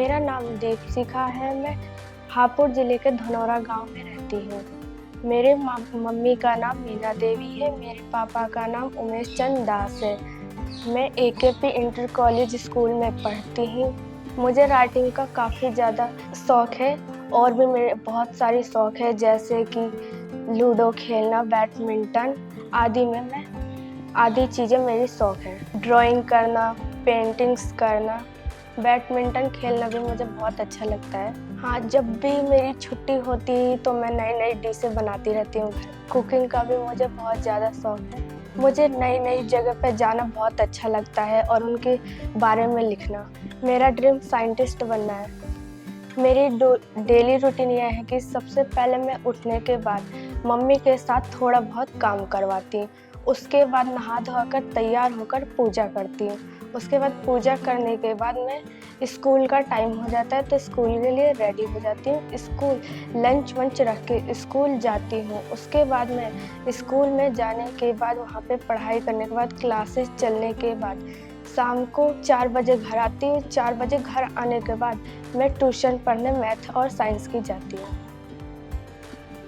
मेरा नाम दीपशिखा है। मैं हापुड़ ज़िले के धनौरा गांव में रहती हूँ। मेरे मम्मी का नाम मीना देवी है। मेरे पापा का नाम उमेश चंद दास है। मैं एकेपी इंटर कॉलेज स्कूल में पढ़ती हूँ। मुझे राइटिंग का काफ़ी ज़्यादा शौक़ है और भी मेरे बहुत सारी शौक़ है, जैसे कि लूडो खेलना, बैडमिंटन आदि चीज़ें मेरी शौक़ हैं। ड्राइंग करना, पेंटिंग्स करना, बैडमिंटन खेलना भी मुझे बहुत अच्छा लगता है। हाँ, जब भी मेरी छुट्टी होती तो मैं नई-नई डिशें बनाती रहती हूँ। कुकिंग का भी मुझे बहुत ज़्यादा शौक़ है। मुझे नई-नई जगह पे जाना बहुत अच्छा लगता है और उनके बारे में लिखना। मेरा ड्रीम साइंटिस्ट बनना है। मेरी डेली रूटीन यह है कि सबसे पहले मैं उठने के बाद मम्मी के साथ थोड़ा बहुत काम करवाती हूँ। उसके बाद नहा धोकर तैयार होकर पूजा करती हूँ। उसके बाद पूजा करने के बाद मैं स्कूल का टाइम हो जाता है तो स्कूल के लिए रेडी हो जाती हूँ। स्कूल लंच वंच रख के स्कूल जाती हूँ। उसके बाद मैं स्कूल में जाने के बाद वहाँ पे पढ़ाई करने के बाद क्लासेस चलने के बाद शाम को 4 बजे घर आती हूँ। 4 बजे घर आने के बाद मैं ट्यूशन पढ़ने मैथ और साइंस की जाती हूँ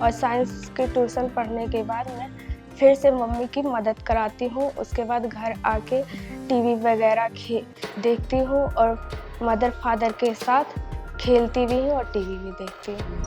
और साइंस की ट्यूशन पढ़ने के बाद मैं फिर से मम्मी की मदद कराती हूँ। उसके बाद घर आके टीवी वगैरह देखती हूँ और मदर फादर के साथ खेलती भी हूँ और टीवी भी देखती हूँ।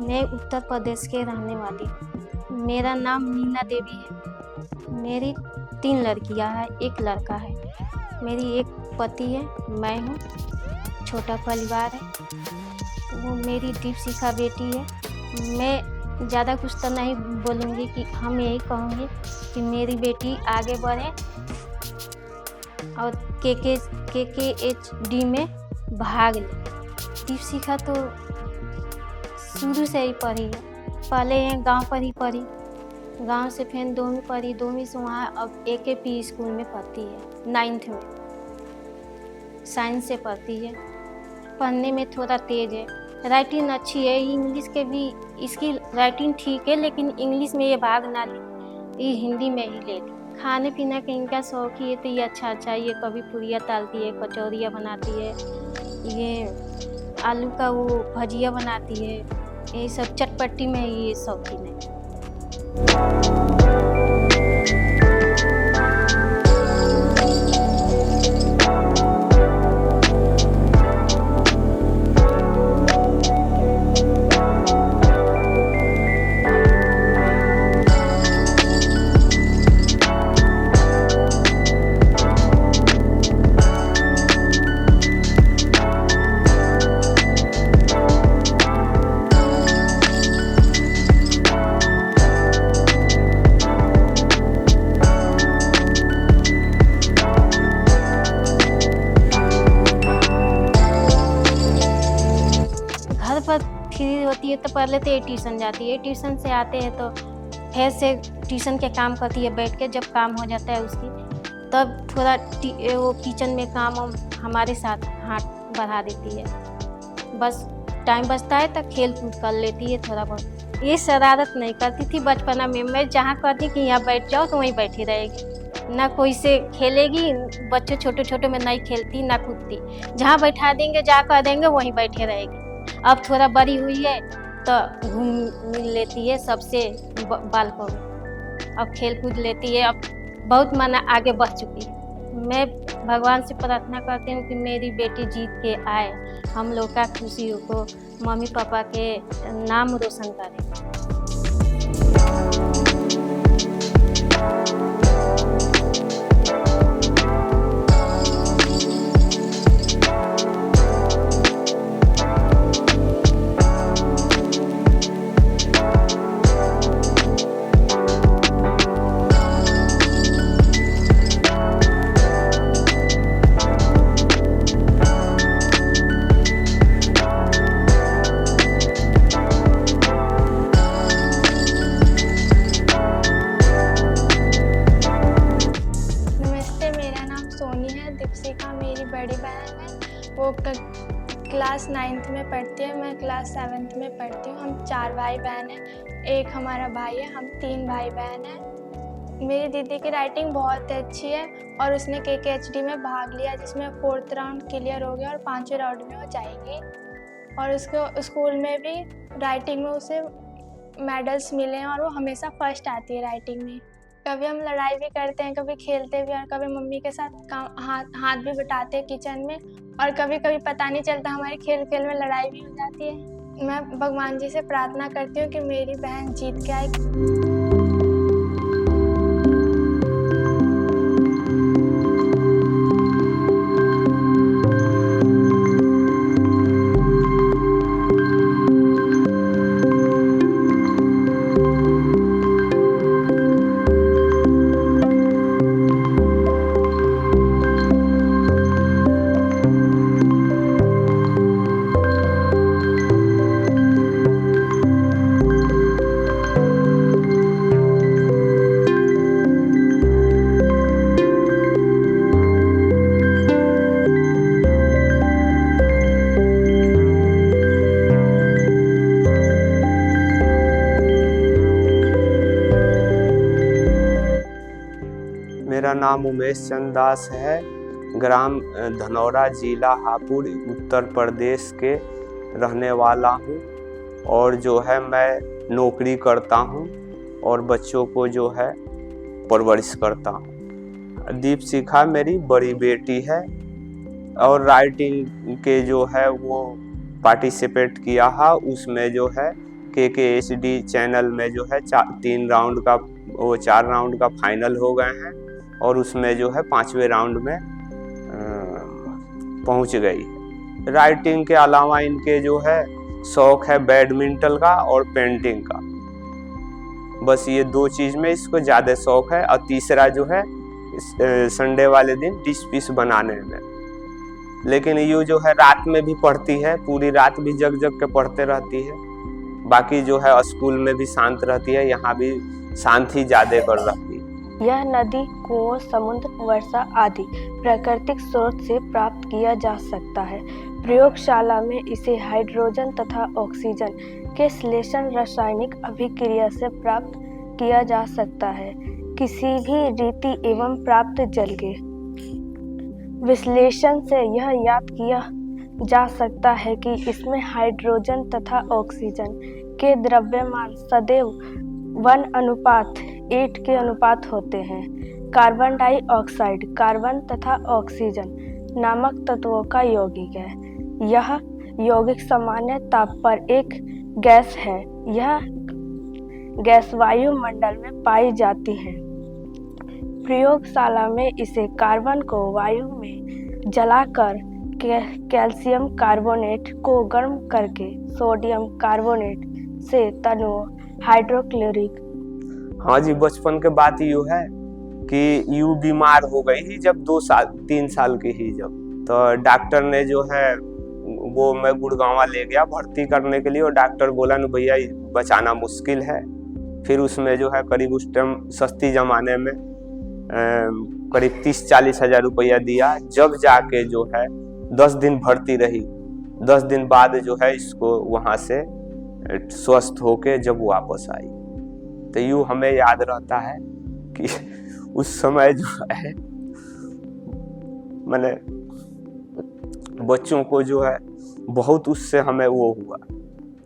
मैं उत्तर प्रदेश के रहने वाली हूँ। मेरा नाम मीना देवी है। मेरी 3 लड़कियां हैं, 1 लड़का है। मेरी एक पति है, मैं हूँ, छोटा परिवार है। वो मेरी दीपशिखा बेटी है। मैं ज़्यादा कुछ तो नहीं बोलूँगी, कि हम यही कहूँगी कि मेरी बेटी आगे बढ़े और KKHD में भाग ले। दीपशिखा तो शुरू से ही पढ़ी है। पहले गांव पर ही पढ़ी, गांव से फिर 2वीं पढ़ी, 2वीं से वहाँ अब AKP स्कूल में पढ़ती है, 9th में। साइंस से पढ़ती है। पढ़ने में थोड़ा तेज है, राइटिंग अच्छी है। इंग्लिश के भी इसकी राइटिंग ठीक है, लेकिन इंग्लिश में ये भाग ना ले, ये हिंदी में ही ले ली। खाने पीने का इनका शौक ही है, तो ये अच्छा ये कभी पूरियाँ तालती है, कचौरियाँ बनाती है, ये आलू का वो भजिया बनाती है। ये सब चटपटी में ये शौकीन है। फ्री होती है तो पहले तो ये ट्यूशन जाती है, ट्यूशन से आते हैं तो फिर से ट्यूशन के काम करती है बैठ के। जब काम हो जाता है उसकी तब थोड़ा वो किचन में काम हमारे साथ हाथ बढ़ा देती है। बस टाइम बचता है तो खेल कूद कर लेती है थोड़ा बहुत। ये शरारत नहीं करती थी बचपना में। मैं जहाँ कहती कि यहाँ बैठ जाओ तो वहीं बैठी रहेगी, ना कोई से खेलेगी। बच्चे छोटे छोटे में नहीं खेलती ना कूदती, जहाँ बैठा देंगे जा कर देंगे वहीं बैठे रहेगी। अब थोड़ा बड़ी हुई है तो घूम मिल लेती है सबसे बालकों में, अब खेल कूद लेती है। अब बहुत मन आगे बढ़ चुकी है। मैं भगवान से प्रार्थना करती हूँ कि मेरी बेटी जीत के आए, हम लोग का खुशियों को मम्मी पापा के नाम रोशन करे। दीपशिखा मेरी बड़ी बहन है, वो क्लास 9th में पढ़ती है, मैं क्लास 7th में पढ़ती हूँ। हम 4 भाई बहन हैं, एक हमारा भाई है, हम 3 भाई बहन हैं। मेरी दीदी की राइटिंग बहुत अच्छी है और उसने KKHD में भाग लिया जिसमें 4th राउंड क्लियर हो गया और 5वें राउंड में वो जाएगी। और उसको स्कूल में भी राइटिंग में उसे मेडल्स मिले हैं और वो हमेशा फर्स्ट आती है राइटिंग में। कभी हम लड़ाई भी करते हैं, कभी खेलते भी और कभी मम्मी के साथ हाथ भी बटाते हैं किचन में, और कभी कभी पता नहीं चलता हमारी खेल खेल में लड़ाई भी हो जाती है। मैं भगवान जी से प्रार्थना करती हूँ कि मेरी बहन जीत के आए। मेरा नाम उमेश चंद दास है, ग्राम धनौरा, जिला हापुड़, उत्तर प्रदेश के रहने वाला हूँ। और जो है मैं नौकरी करता हूँ और बच्चों को जो है परवरिश करता हूँ। दीपशिखा मेरी बड़ी बेटी है और राइटिंग के जो है वो पार्टिसिपेट किया है। उसमें जो है KKHD चैनल में जो है 4 राउंड का फाइनल हो गए हैं और उसमें जो है 5वें राउंड में पहुंच गई। राइटिंग के अलावा इनके जो है शौक है बैडमिंटन का और पेंटिंग का, बस ये 2 चीज़ में इसको ज़्यादा शौक है। और तीसरा जो है संडे वाले दिन डिश पिश बनाने में। लेकिन ये जो है रात में भी पढ़ती है, पूरी रात भी जग जग के पढ़ते रहती है। बाकी जो है स्कूल में भी शांत रहती है, यहाँ भी शांत ही ज़्यादा कर रहती है। यह नदी, कुओं, समुद्र, वर्षा आदि प्राकृतिक स्रोत से प्राप्त किया जा सकता है। प्रयोगशाला में इसे हाइड्रोजन तथा ऑक्सीजन के श्लेषण रासायनिक अभिक्रिया से प्राप्त किया जा सकता है। किसी भी रीति एवं प्राप्त जल के विश्लेषण से यह याद किया जा सकता है कि इसमें हाइड्रोजन तथा ऑक्सीजन के द्रव्यमान सदैव 1:8 के अनुपात होते हैं। कार्बन डाइऑक्साइड कार्बन तथा ऑक्सीजन नामक तत्वों का यौगिक है। यह यौगिक सामान्य ताप पर एक गैस है। यह गैस वायुमंडल में पाई जाती है। प्रयोगशाला में इसे कार्बन को वायु में जलाकर कैल्शियम कार्बोनेट को गर्म करके सोडियम कार्बोनेट से तनु हाइड्रोक्लोरिक। हाँ जी, बचपन के बात यूँ है कि यूँ बीमार हो गई ही जब 3 साल की ही, जब तो डॉक्टर ने जो है वो मैं गुड़गांवा ले गया भर्ती करने के लिए और डॉक्टर बोला न भैया बचाना मुश्किल है। फिर उसमें जो है करीब उस टाइम सस्ती जमाने में करीब 30-40 हज़ार रुपया दिया। जब जाके जो है 10 दिन भर्ती रही, 10 दिन बाद जो है इसको वहाँ से स्वस्थ होके जब वापस आई। तो यूँ हमें याद रहता है कि उस समय जो है मैंने बच्चों को जो है बहुत उससे हमें वो हुआ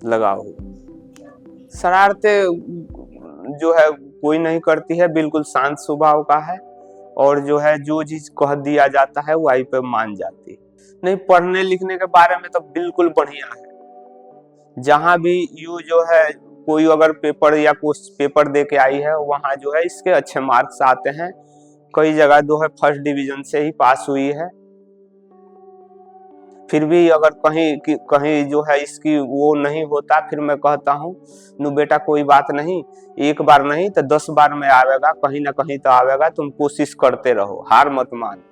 लगाव हुआ। शरारतें जो है कोई नहीं करती है, बिल्कुल शांत स्वभाव का है और जो है जो चीज कह दिया जाता है वही पे मान जाती है। नहीं, पढ़ने लिखने के बारे में तो बिल्कुल बढ़िया है। जहाँ भी यू जो है कोई अगर पेपर या कुछ पेपर दे के आई है वहाँ जो है इसके अच्छे मार्क्स आते हैं। कई जगह जो है फर्स्ट डिवीजन से ही पास हुई है। फिर भी अगर कहीं जो है इसकी वो नहीं होता, फिर मैं कहता हूँ नु बेटा कोई बात नहीं, एक बार नहीं तो 10 बार में आवेगा, कहीं ना कहीं तो आवेगा, तुम कोशिश करते रहो, हार मत मान।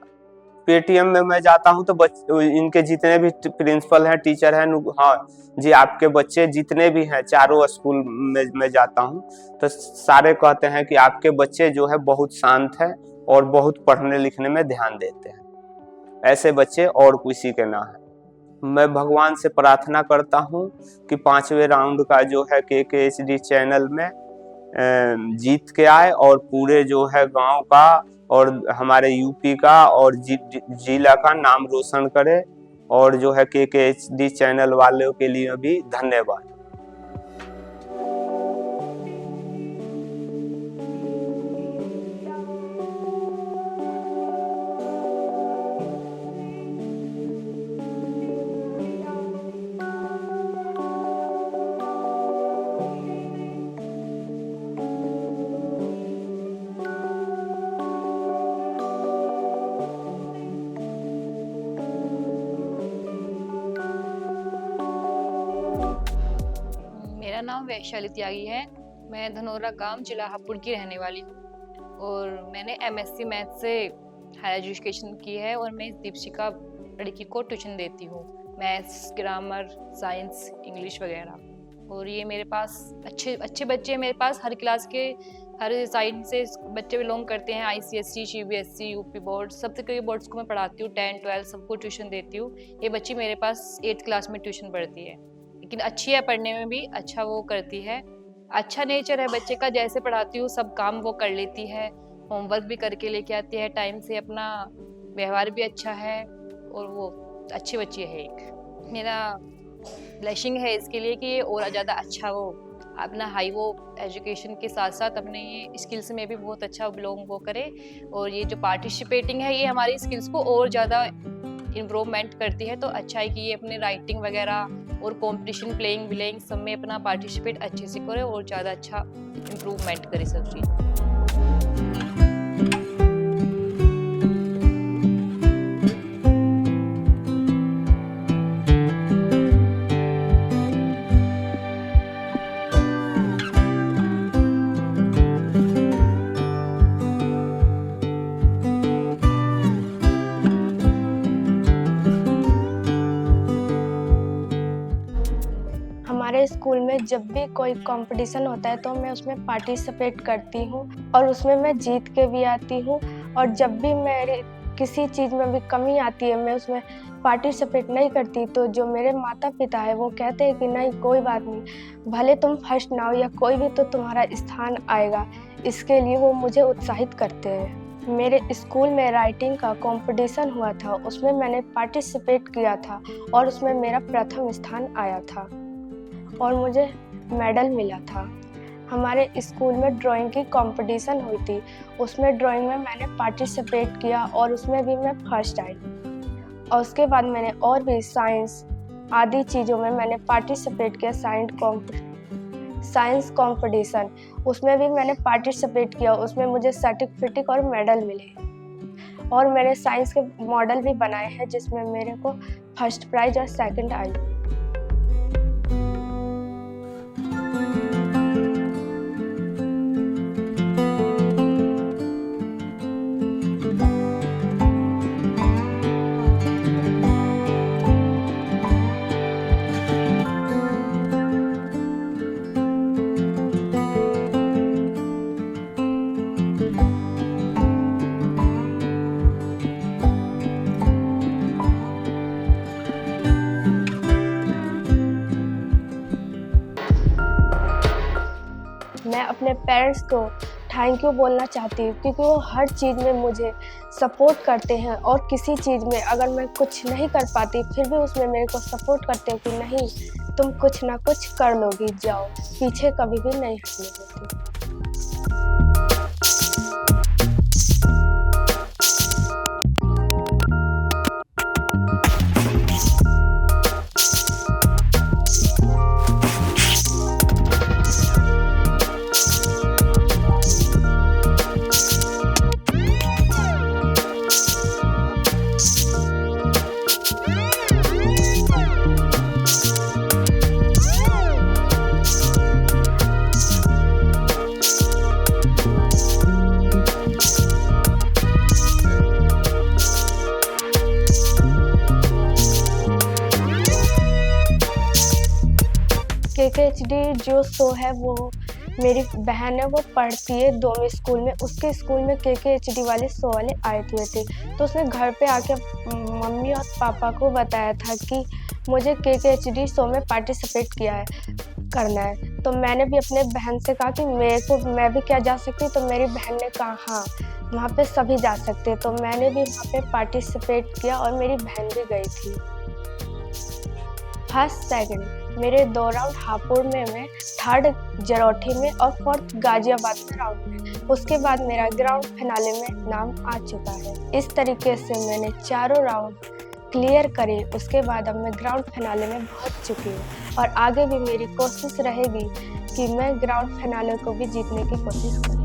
पेटीएम में मैं जाता हूँ तो इनके जितने भी प्रिंसिपल हैं, टीचर हैं, हाँ जी आपके बच्चे जितने भी हैं, चारों स्कूल में मैं जाता हूँ तो सारे कहते हैं कि आपके बच्चे जो है बहुत शांत है और बहुत पढ़ने लिखने में ध्यान देते हैं। ऐसे बच्चे और किसी के ना है। मैं भगवान से प्रार्थना करता हूँ कि 5वें राउंड का जो है KKHD चैनल में जीत के आए और पूरे जो है गांव का और हमारे यूपी का और जिला का नाम रोशन करे। और जो है KKHD चैनल वालों के लिए भी धन्यवाद। मेरा नाम वैशाली त्यागी है। मैं धनौरा गांव जिला हापुड़ की रहने वाली हूँ और मैंने MSc मैथ से हायर एजुकेशन की है और मैं दीपशिका लड़की को ट्यूशन देती हूँ, मैथ्स, ग्रामर, साइंस, इंग्लिश वगैरह। और ये मेरे पास अच्छे बच्चे हैं। मेरे पास हर क्लास के हर साइड से बच्चे बिलोंग करते हैं। ICSE, CBSE, UP बोर्ड, सब कई बोर्ड्स को मैं पढ़ाती हूँ। 10, 12 सबको ट्यूशन देती हूँ। ये बच्ची मेरे पास 8th क्लास में ट्यूशन पढ़ती है, लेकिन अच्छी है, पढ़ने में भी अच्छा वो करती है। अच्छा नेचर है बच्चे का, जैसे पढ़ाती हूँ सब काम वो कर लेती है, होमवर्क भी करके लेके आती है टाइम से, अपना व्यवहार भी अच्छा है और वो अच्छी बच्ची है। एक मेरा ब्लेसिंग है इसके लिए कि ये और ज़्यादा अच्छा वो अपना हाई वो एजुकेशन के साथ साथ अपने ये स्किल्स में भी बहुत अच्छा बिलोंग वो करे। और ये जो पार्टिसिपेटिंग है ये हमारी स्किल्स को और ज़्यादा इम्प्रूवमेंट करती है। तो अच्छा है कि ये अपने राइटिंग वगैरह और कॉम्पिटिशन, प्लेइंग विलेइंग सब में अपना पार्टिसिपेट अच्छे से करे और ज़्यादा अच्छा इम्प्रूवमेंट करे सब चीज़। हमारे स्कूल में जब भी कोई कंपटीशन होता है तो मैं उसमें पार्टिसिपेट करती हूँ और उसमें मैं जीत के भी आती हूँ। और जब भी मेरे किसी चीज़ में भी कमी आती है, मैं उसमें पार्टिसिपेट नहीं करती, तो जो मेरे माता पिता है वो कहते हैं कि नहीं कोई बात नहीं, भले तुम फर्स्ट ना हो या कोई भी, तो तुम्हारा स्थान आएगा। इसके लिए वो मुझे उत्साहित करते हैं। मेरे स्कूल में राइटिंग का कंपटीशन हुआ था, उसमें मैंने पार्टिसिपेट किया था और उसमें मेरा प्रथम स्थान आया था और मुझे मेडल मिला था। हमारे स्कूल में ड्राइंग की कंपटीशन हुई थी, उसमें ड्राइंग में मैंने पार्टिसिपेट किया और उसमें भी मैं फर्स्ट आई। और उसके बाद मैंने और भी साइंस आदि चीज़ों में मैंने पार्टिसिपेट किया। साइंस कंपटीशन, उसमें भी मैंने पार्टिसिपेट किया, उसमें मुझे सर्टिफिकेट और मेडल मिले। और मैंने साइंस के मॉडल भी बनाए हैं जिसमें मेरे को फर्स्ट प्राइज और सेकंड आई। मैं अपने पेरेंट्स को थैंक यू बोलना चाहती हूँ, क्योंकि वो हर चीज़ में मुझे सपोर्ट करते हैं और किसी चीज़ में अगर मैं कुछ नहीं कर पाती फिर भी उसमें मेरे को सपोर्ट करते हैं कि नहीं, तुम कुछ ना कुछ कर लोगी, जाओ, पीछे कभी भी नहीं हटने देती। KKHD जो शो है वो मेरी बहन है, वो पढ़ती है 2वीं स्कूल में। उसके स्कूल में KKHD वाले शो वाले आए हुए थे, तो उसने घर पे आके मम्मी और पापा को बताया था कि मुझे KKHD शो में पार्टिसिपेट करना है। तो मैंने भी अपने बहन से कहा कि मैं भी क्या जा सकती, तो मेरी बहन ने कहा हाँ, वहाँ पे सभी जा सकते हैं। तो मैंने भी वहाँ पे पार्टिसिपेट किया और मेरी बहन भी गई थी। फर्स्ट सेकंड मेरे 2 राउंड हापुड़ में, मैं 3rd जरौठी में और 4th गाजियाबाद में राउंड में। उसके बाद मेरा ग्राउंड फिनाले में नाम आ चुका है। इस तरीके से मैंने 4 राउंड क्लियर करे। उसके बाद अब मैं ग्राउंड फिनाले में पहुंच चुकी हूँ और आगे भी मेरी कोशिश रहेगी कि मैं ग्राउंड फिनाले को भी जीतने की कोशिश करूँ।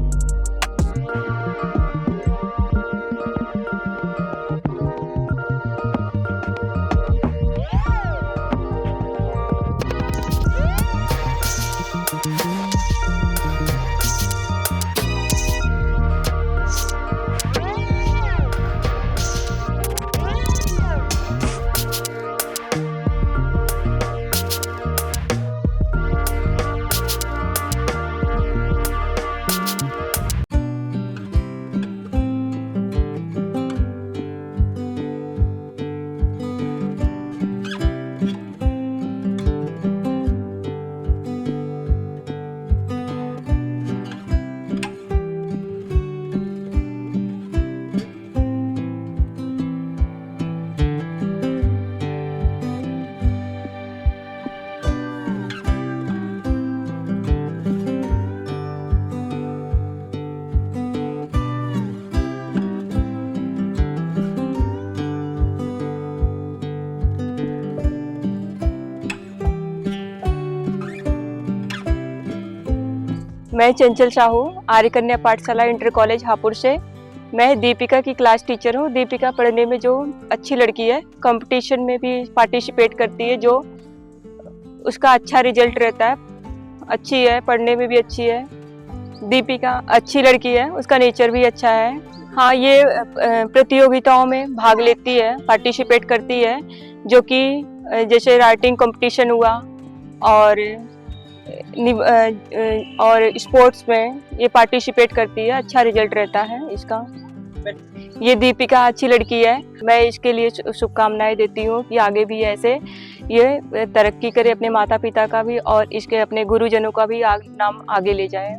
मैं चंचल साहू, आर्य कन्या पाठशाला इंटर कॉलेज हापुड़ से। मैं दीपिका की क्लास टीचर हूँ। दीपिका पढ़ने में जो अच्छी लड़की है, कंपटीशन में भी पार्टिसिपेट करती है, जो उसका अच्छा रिजल्ट रहता है, अच्छी है, पढ़ने में भी अच्छी है। दीपिका अच्छी लड़की है, उसका नेचर भी अच्छा है। हाँ, ये प्रतियोगिताओं में भाग लेती है, पार्टिसिपेट करती है, जो कि जैसे राइटिंग कंपटीशन हुआ और स्पोर्ट्स में ये पार्टिसिपेट करती है, अच्छा रिजल्ट रहता है इसका। ये दीपिका अच्छी लड़की है, मैं इसके लिए शुभकामनाएं देती हूँ कि आगे भी ऐसे ये तरक्की करे, अपने माता पिता का भी और इसके अपने गुरुजनों का भी नाम आगे ले जाए।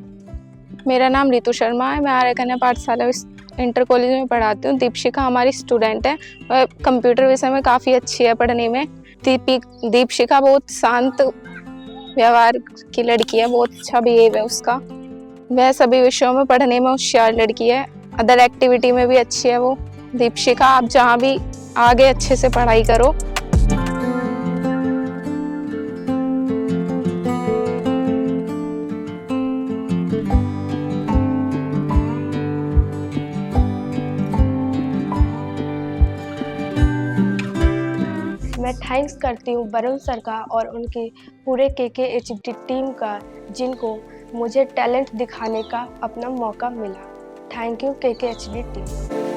मेरा नाम रितु शर्मा है, मैं आर्य कन्या पाठशाला इंटर कॉलेज में पढ़ाती हूँ। दीपशिका हमारी स्टूडेंट है, वह कंप्यूटर विषय में काफ़ी अच्छी है पढ़ने में। दीपशिका बहुत शांत व्यवहार की लड़की है, बहुत अच्छा बिहेव है उसका। वह सभी विषयों में पढ़ने में होशियार लड़की है, अदर एक्टिविटी में भी अच्छी है वो। दीपशिका, आप जहाँ भी आगे अच्छे से पढ़ाई करो। मैं थैंक्स करती हूँ वरुण सर का और उनकी पूरे KKHD टीम का, जिनको मुझे टैलेंट दिखाने का अपना मौका मिला। Thank you KKHD team.